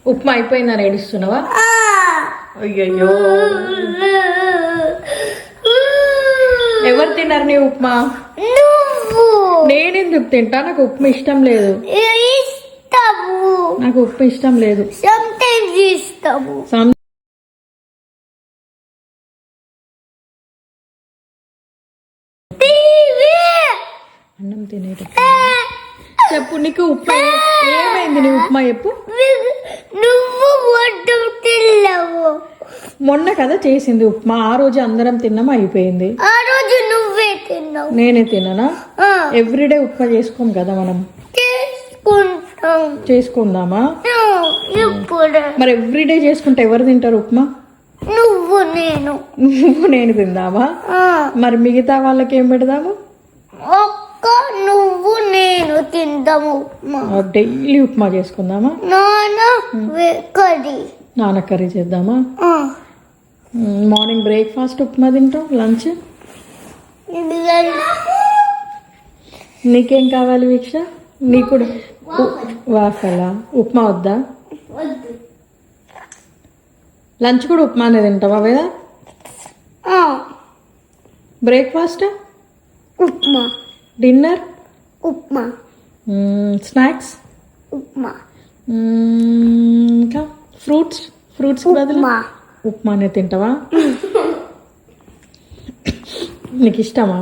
ఉప్మా అయిపోయిందని ఏడుస్తున్నావా? అయ్యయ్యో, ఎవరు తిన్నారు నీ ఉప్మా? నేనెందుకు తింటా? నాకు ఉప్మా ఇష్టం లేదు. నాకు ఉప్మా ఇష్టం లేదు. అన్నం తినేటప్పుడు చెప్పు, నీకు ఉప్మా ఏమైంది? నీ ఉప్మా చెప్పు. మొన్న కదా చేసింది ఉప్మా, ఆ రోజు అందరం తిన్నాము, అయిపోయింది. నేనే తిన్నానా? ఎవ్రీడే ఉప్మా చేసుకోం కదా మనం. చేసుకుందామా? మరి ఎవ్రీడే చేసుకుంటే ఎవరు తింటారు ఉప్మా? నువ్వు నేను తిందామా? మరి మిగతా వాళ్ళకి ఏం పెడదాము? నువ్వు నేను తిందాము. డైలీ ఉప్మా చేసుకుందామా? నాన్న కర్రీ చేద్దామా? మార్నింగ్ బ్రేక్ఫాస్ట్ ఉప్మా తింటాం, లంచ్ నీకేం కావాలి వీక్ష? నీకు కూడా వాఫలా? ఉప్మా వద్దా? లంచ్ కూడా ఉప్మానే తింటావా Veda? Breakfast upma, dinner upma, snacks upma, ఇంకా ఫ్రూట్స్ బదులు ఉప్మానే తింటావా? నీకు ఇష్టమా?